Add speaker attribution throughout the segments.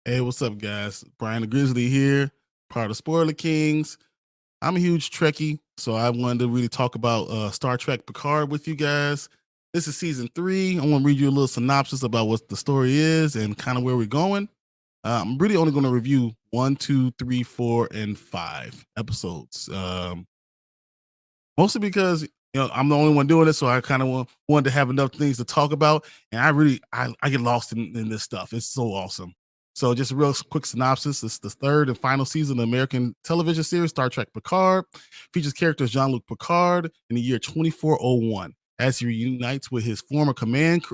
Speaker 1: Hey, what's up, guys? Brian the Grizzly here, part of Spoiler Kings. I'm a huge Trekkie, so I wanted to really talk about Star Trek Picard with you guys. This is season 3. I want to read you a little synopsis about what the story is and kind of where we're going. I'm really only going to review 1, 2, 3, 4, and 5 episodes. Mostly because I'm the only one doing it, so I kind of wanted to have enough things to talk about. And I get lost in this stuff. It's so awesome. So just a real quick synopsis. It's the third and final season of the American television series Star Trek Picard. Features characters Jean-Luc Picard in the year 2401 as he reunites with his former command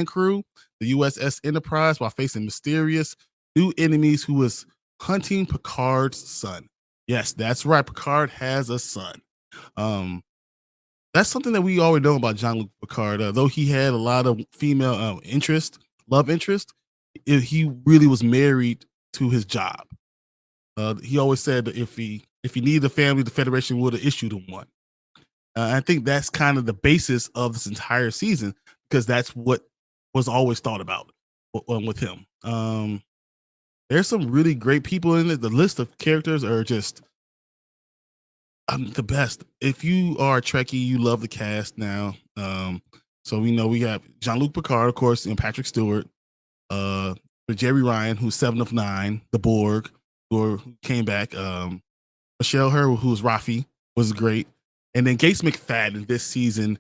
Speaker 1: crew, the USS Enterprise, while facing mysterious new enemies who is hunting Picard's son. Yes, that's right. Picard has a son. Um, that's something that we already know about Jean-Luc Picard. Though he had a lot of female love interest, he really was married to his job. He always said that if he needed a family, the Federation would have issued him one. I think that's kind of the basis of this entire season because that's what was always thought about with him. There's some really great people in it. The list of characters are just the best. If you are a Trekkie, you love the cast now. So we know we have Jean-Luc Picard, of course, and Patrick Stewart, uh, Jerry Ryan, who's Seven of Nine, the Borg, who came back. Michelle Her, who's Rafi, was great, and then Gates McFadden this season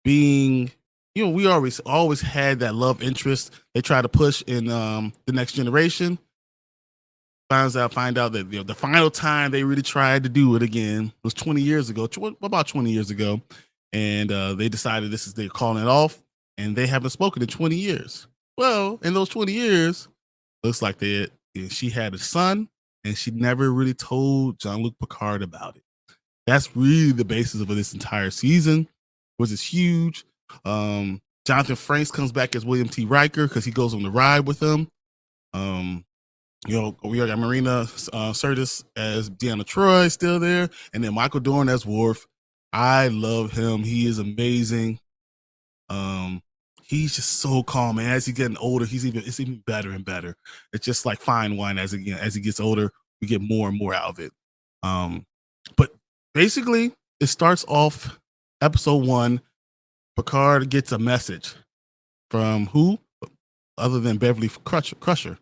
Speaker 1: being, we always had that love interest they try to push in the Next Generation. Find out that the final time they really tried to do it again was 20 years ago, about 20 years ago, and they decided they're calling it off, and they haven't spoken in 20 years. Well, in those 20 years, looks like she had a son, and she never really told Jean-Luc Picard about it. That's really the basis of this entire season, which is huge. Jonathan Frakes comes back as William T. Riker because he goes on the ride with him. We got Marina Sirtis as Deanna Troi still there, and then Michael Dorn as Worf. I love him. He is amazing. He's just so calm, man. As he's getting older, it's even better and better. It's just like fine wine. As he gets older, we get more and more out of it. But basically, it starts off episode 1. Picard gets a message from who, other than Beverly Crusher.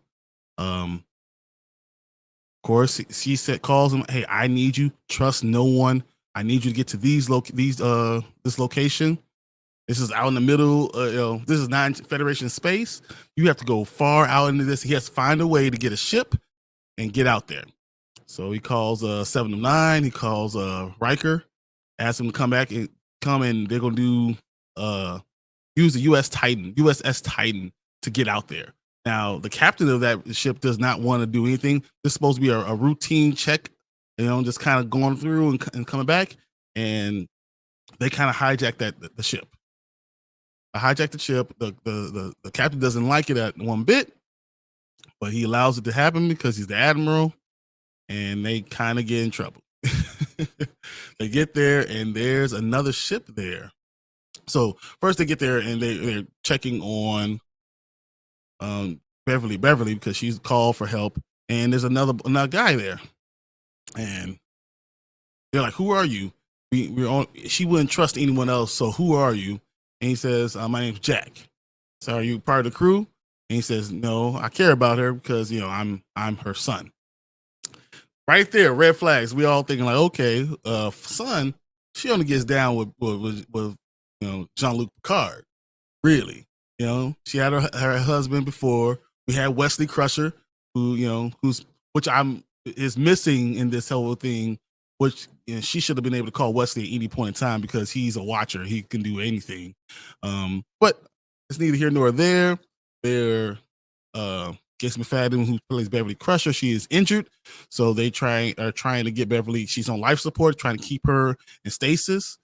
Speaker 1: Of course, she calls him, "Hey, I need you. Trust no one. I need you to get to this location. This is out in the middle. This is not in Federation space. You have to go far out into this. He has to find a way to get a ship and get out there." So he calls Seven of Nine. He calls Riker, asks him to come back and they're gonna do use the USS Titan to get out there. Now, the captain of that ship does not want to do anything. This is supposed to be a routine check, just kind of going through and coming back. And they kind of hijack the ship. Hijack the ship. The captain doesn't like it at one bit, but he allows it to happen because he's the admiral, and they kind of get in trouble. They get there, and there's another ship there. So first they get there, and they're checking on Beverly because she's called for help, and there's another guy there, and they're like, "Who are you?" She wouldn't trust anyone else, so who are you? And he says, "My name's Jack." "So are you part of the crew?" And he says, "No, I care about her because I'm her son." Right there, red flags. We all thinking like, okay, son, she only gets down with Jean-Luc Picard, really. She had her husband before. We had Wesley Crusher, which is missing in this whole thing, which she should have been able to call Wesley at any point in time because he's a watcher. He can do anything. But it's neither here nor there. They're Gates McFadden, who plays Beverly Crusher, she is injured. So they are trying to get Beverly. She's on life support, trying to keep her in stasis.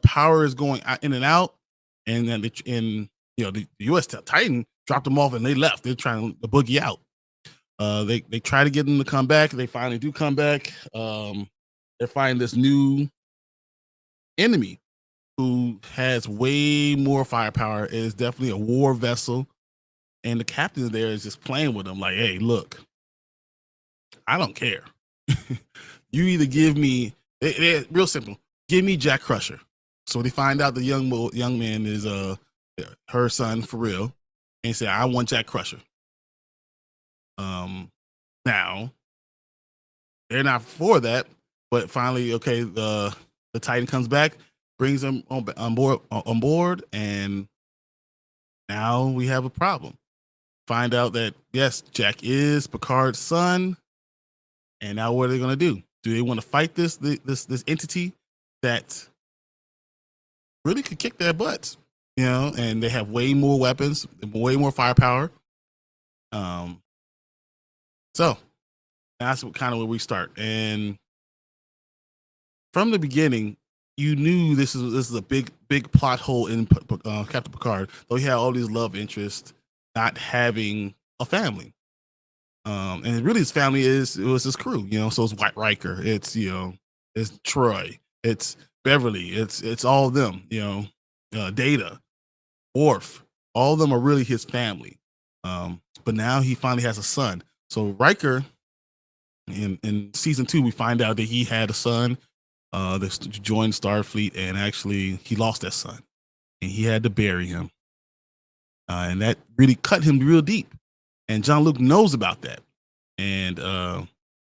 Speaker 1: Power is going in and out. And then the U.S. Titan dropped them off and they left. They're trying to boogie out. They try to get them to come back. They finally do come back. They're finding this new enemy who has way more firepower. It is definitely a war vessel. And the captain there is just playing with him, like, "Hey, look, I don't care. You either give me real simple, give me Jack Crusher." So they find out the young man is her son for real, and say, "I want Jack Crusher." Now they're not for that, but finally, okay, the Titan comes back, brings him on board, and now we have a problem. Find out that yes, Jack is Picard's son, and now what are they going to do? Do they want to fight this entity that really could kick their butts? And they have way more weapons, way more firepower. So that's kind of where we start. And from the beginning, you knew this is a big plot hole in Captain Picard. Though he had all these love interests, not having a family. And really his family it was his crew, so it's White Riker, it's it's Troy, it's Beverly, it's all of them, Data, Worf, all of them are really his family. But now he finally has a son. So Riker in season 2, we find out that he had a son that joined Starfleet, and actually he lost that son and he had to bury him. And that really cut him real deep. And Jean-Luc knows about that, and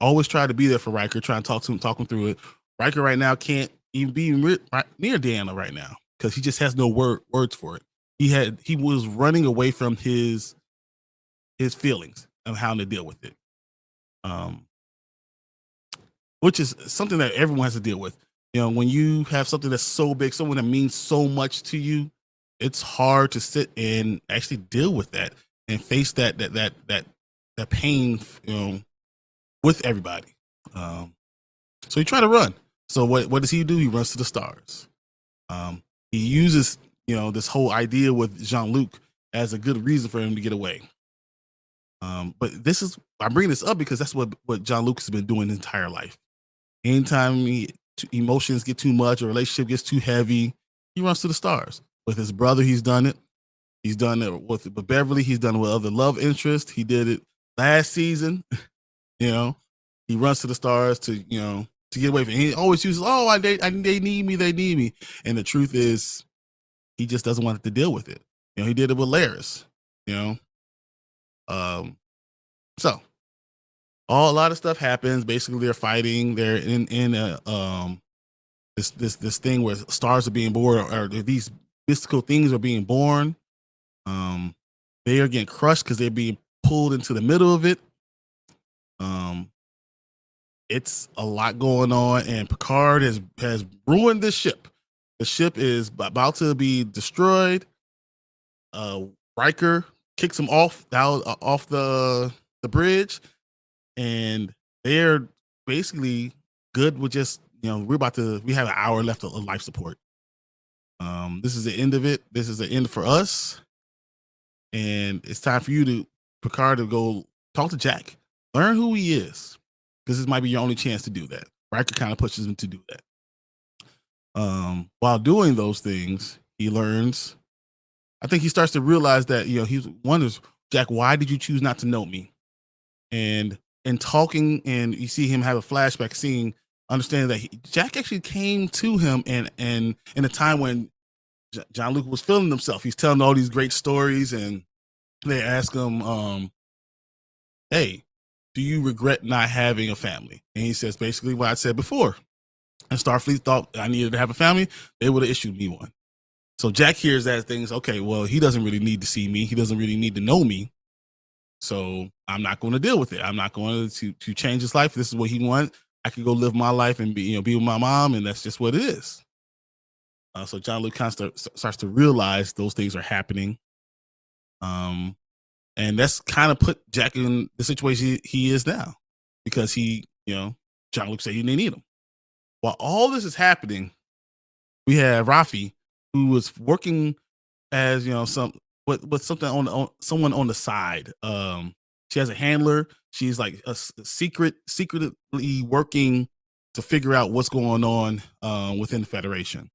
Speaker 1: always try to be there for Riker, trying to talk him through it. Riker right now can't even be near Deanna right now because he just has no words for it. He was running away from his feelings and how to deal with it, which is something that everyone has to deal with. When you have something that's so big, someone that means so much to you, it's hard to sit and actually deal with that and face that pain, with everybody. So he tried to run. So what does he do? He runs to the stars. He uses this whole idea with Jean-Luc as a good reason for him to get away. But I'm bringing this up because that's what Jean-Luc has been doing his entire life. Anytime emotions get too much, or relationship gets too heavy, he runs to the stars. With his brother, he's done it. He's done it with Beverly. He's done it with other love interests. He did it last season. He runs to the stars to get away from it. He always uses, they need me, they need me. And the truth is, he just doesn't want to deal with it. He did it with Laris. So a lot of stuff happens. Basically, they're fighting. They're in this thing where stars are being born, or these mystical things are being born. They are getting crushed because they're being pulled into the middle of it. It's a lot going on, and Picard has ruined this ship. The ship is about to be destroyed. Riker kicks him off the bridge, and they're basically good with just we have an hour left of life support. This is the end of it. This is the end for us, and it's time for Picard, to go talk to Jack, learn who he is, because this might be your only chance to do that. Riker kind of pushes him to do that. While doing those things, he learns. I think he starts to realize that he wonders, Jack, why did you choose not to know me? And talking, and you see him have a flashback, understanding that Jack actually came to him, and in a time when Jean-Luc was feeling himself. He's telling all these great stories, and they ask him, "Hey, do you regret not having a family?" And he says basically what I said before. And Starfleet thought I needed to have a family, they would have issued me one. So Jack hears that, things, okay, well, he doesn't really need to see me. He doesn't really need to know me. So I'm not going to deal with it. I'm not going to change his life. This is what he wants. I can go live my life and be with my mom, and that's just what it is. So Jean-Luc kind of starts to realize those things are happening. And that's kind of put Jack in the situation he is now, because Jean-Luc said he didn't need him. While all this is happening, we have Rafi, who was working as with something on someone on the side. She has a handler. She's like secretly working to figure out what's going on within the Federation.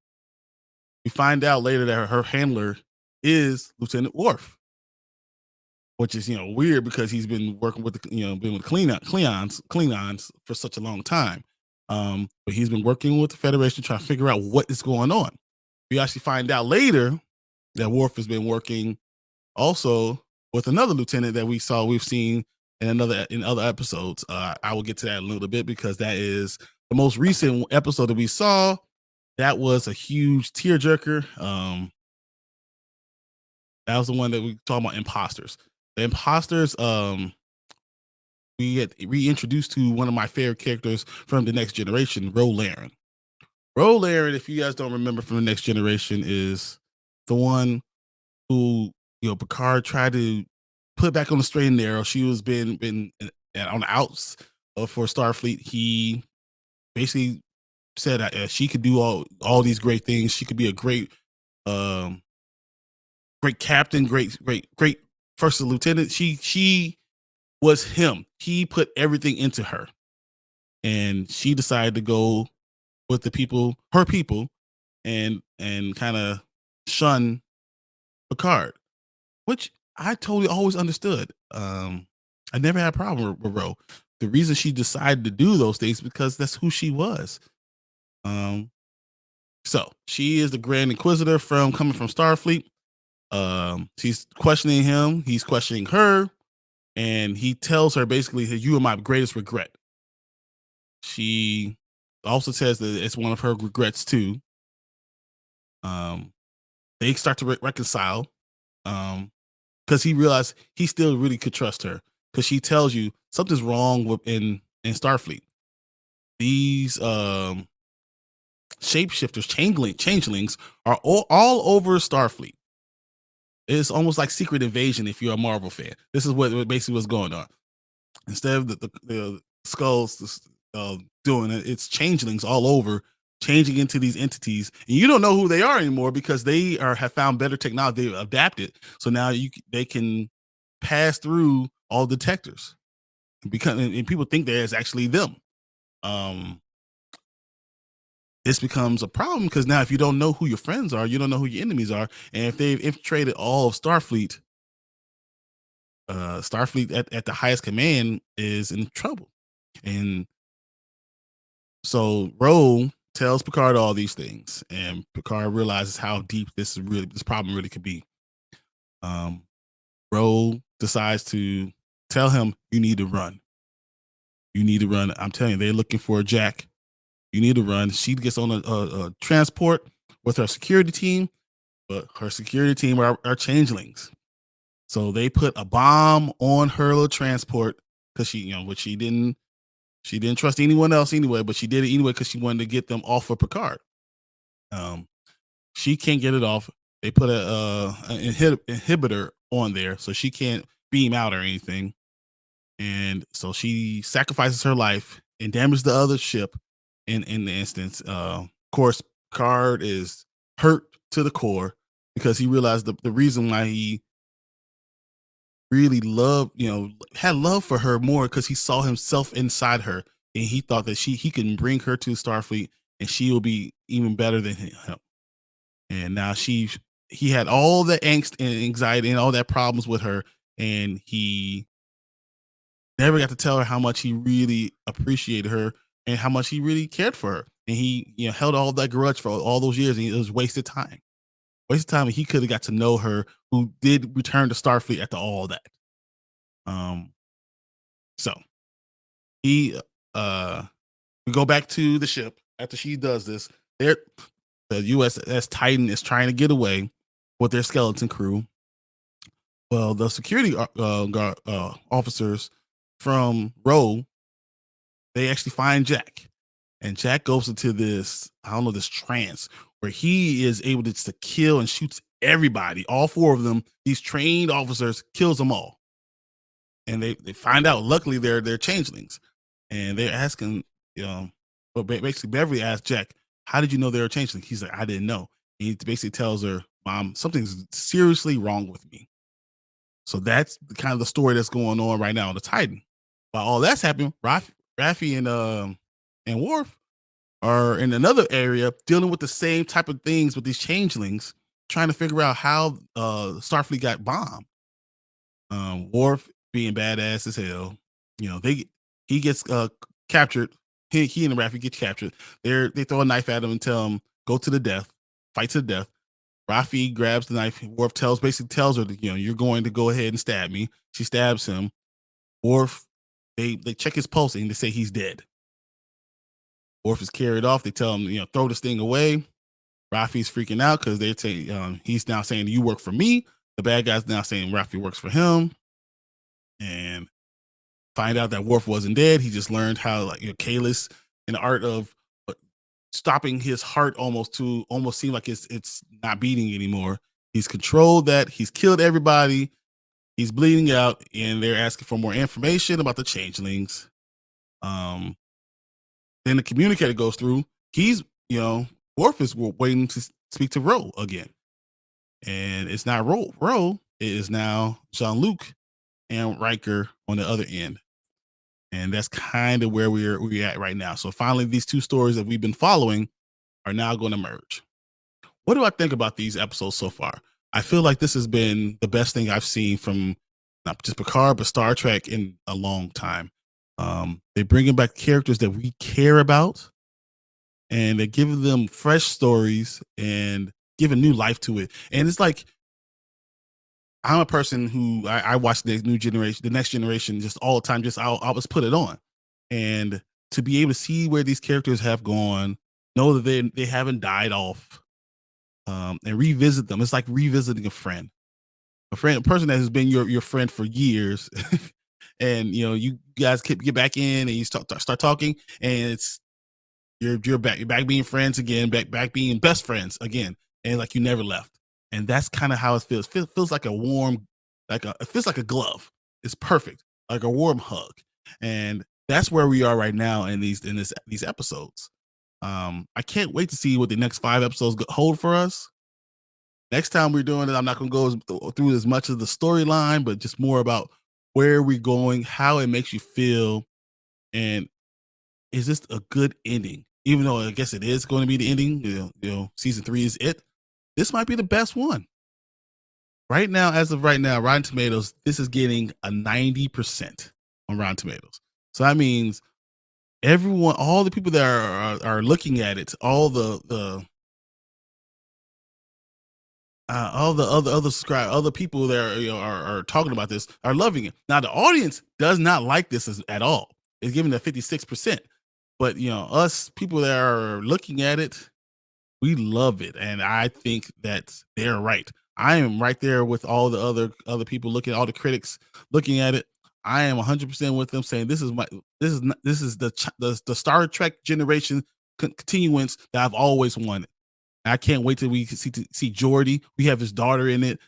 Speaker 1: We find out later that her handler is Lieutenant Worf. which is weird because he's been working with been with Klingons for such a long time. But he's been working with the Federation trying to figure out what is going on. We actually find out later that Worf has been working also with another lieutenant that we've seen in other episodes. I will get to that in a little bit because that is the most recent episode that we saw. That was a huge tearjerker. That was the one that we talking about imposters. The imposters, we get reintroduced to one of my favorite characters from the Next Generation, Ro Laren. Ro Laren, if you guys don't remember from the Next Generation, is the one who Picard tried to put back on the straight and narrow. She was been on the outs for Starfleet. He basically said she could do all these great things. She could be a great great captain, great first lieutenant. She was him. He put everything into her, and she decided to go with her people, and kind of shun Picard, which I totally always understood. I never had a problem with Ro. The reason she decided to do those things because that's who she was. So she is the Grand Inquisitor coming from Starfleet. She's questioning him. He's questioning her, and he tells her basically that you are my greatest regret. She also says that it's one of her regrets too. They start to reconcile. Because he realized he still really could trust her. Because she tells you something's wrong in Starfleet. These shapeshifters, changelings, are all over Starfleet. It's almost like Secret Invasion if you're a Marvel fan. This is what basically what's going on. Instead of the skulls doing it, it's changelings all over, changing into these entities, and you don't know who they are anymore because they have found better technology. They've adapted, so now they can pass through all detectors, and people think that it's actually them. This becomes a problem because now if you don't know who your friends are, you don't know who your enemies are, and if they've infiltrated all of Starfleet, at the highest command is in trouble. And so Ro tells Picard all these things, and Picard realizes how deep this problem really could be. Ro decides to tell him, "You need to run. You need to run. I'm telling you, they're looking for Jack. You need to run." She gets on a transport with her security team, but her security team are changelings. So they put a bomb on her little transport because she didn't trust anyone else anyway, but she did it anyway because she wanted to get them off of Picard. She can't get it off. They put an inhibitor on there, so she can't beam out or anything. And so she sacrifices her life and damages the other ship in the instance. Of course, Picard is hurt to the core because he realized the reason why he really had love for her more because he saw himself inside her, and he thought that he can bring her to Starfleet and she will be even better than him. And now he had all the angst and anxiety and all that problems with her, and he never got to tell her how much he really appreciated her and how much he really cared for her. And he held all that grudge for all those years, and it was wasted time. Wasted time, and he could have got to know her, who did return to Starfleet after all that. So we go back to the ship after she does this. The USS Titan is trying to get away with their skeleton crew. Well, the security officers from Ro, they actually find Jack, and Jack goes into this trance where he is able to kill and shoots everybody, all four of them. These trained officers, kills them all, and they find out. Luckily, they're changelings, and they're asking, but basically Beverly asked Jack, "How did you know they were changelings?" He's like, "I didn't know." And he basically tells her, "Mom, something's seriously wrong with me." So that's kind of the story that's going on right now on the Titan. While all that's happening, Raffi and Worf are in another area dealing with the same type of things with these changelings, trying to figure out how Starfleet got bombed. Worf being badass as hell. You know, he gets captured. He and the Raffi get captured. They throw a knife at him and tell him go to the death, fight to the death. Raffi grabs the knife. Worf basically tells her that, you know, you're going to go ahead and stab me. She stabs him. Worf, they check his pulse and they say he's dead. Worf is carried off. They tell him, you know, throw this thing away. Raffi's freaking out because they're saying he's now saying you work for me. The bad guy's now saying Raffi works for him, and find out that Worf wasn't dead. He just learned how, like, you know, Kalis, in the art of stopping his heart almost seem like it's not beating anymore. He's controlled that. He's killed everybody. He's bleeding out, and they're asking for more information about the changelings. Then the communicator goes through. He's, you know, Worf is waiting to speak to Ro again. And it's not Ro. It is now Jean-Luc and Riker on the other end. And that's kind of where we're at right now. So finally, these two stories that we've been following are now going to merge. What do I think about these episodes so far? I feel like this has been the best thing I've seen from not just Picard, but Star Trek in a long time. They're bringing back characters that we care about, and they're giving them fresh stories and giving new life to it. And it's like, I'm a person who I watch the next generation just all the time. Just I'll always put it on, and to be able to see where these characters have gone, know that they haven't died off, and revisit them. It's like revisiting a person that has been your friend for years, and you know you guys get back in and you start talking, and it's you're back being friends again, back being best friends again, and like you never left. And that's kind of how it feels. Feels like a warm, it feels like a glove. It's perfect, like a warm hug. And that's where we are right now in these episodes. I can't wait to see what the next 5 episodes hold for us. Next time we're doing it, I'm not going to go through as much of the storyline, but just more about where we're going, how it makes you feel, and is this a good ending? Even though I guess it is going to be the ending, you know, season 3 is it. This might be the best one. Right now, as of right now, Rotten Tomatoes, this is getting a 90% on Rotten Tomatoes. So that means everyone, all the people that are looking at it, all the other people that are, you know, are talking about this are loving it. Now the audience does not like this at all. It's giving it 56%, but you know, us people that are looking at it, we love it, and I think that they're right. I am right there with all the other people looking, all the critics looking at it. I am 100% with them, saying this is the Star Trek generation continuance that I've always wanted. I can't wait till we see Geordi. We have his daughter in it.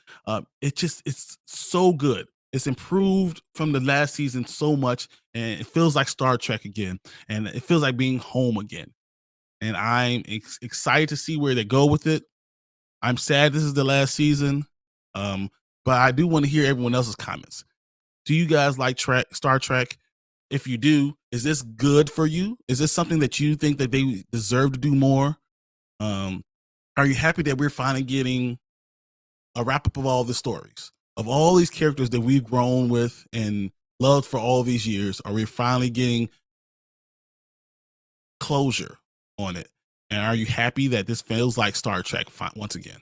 Speaker 1: It's so good. It's improved from the last season so much, and it feels like Star Trek again, and it feels like being home again. And I'm excited to see where they go with it. I'm sad this is the last season, but I do want to hear everyone else's comments. Do you guys like Star Trek? If you do, is this good for you? Is this something that you think that they deserve to do more? Are you happy that we're finally getting a wrap up of all the stories, of all these characters that we've grown with and loved for all these years? Are we finally getting closure on it? And are you happy that this feels like Star Trek once again?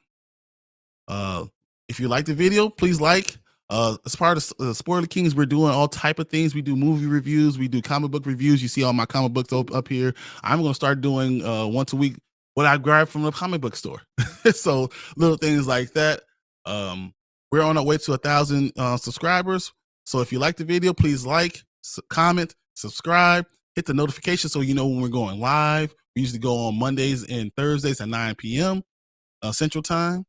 Speaker 1: If you like the video, please like. As part of Spoiler Kings, we're doing all type of things. We do movie reviews, we do comic book reviews. You see all my comic books up here. I'm going to start doing once a week what I grab from the comic book store. So little things like that. We're on our way to 1,000 subscribers. So if you like the video, please like, comment, subscribe, hit the notification so you know when we're going live. We usually go on Mondays and Thursdays at 9 p.m. Central Time.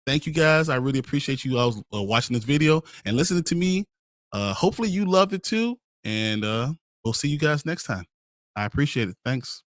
Speaker 1: Thank you guys. I really appreciate you all watching this video and listening to me. Hopefully you loved it too. And we'll see you guys next time. I appreciate it. Thanks.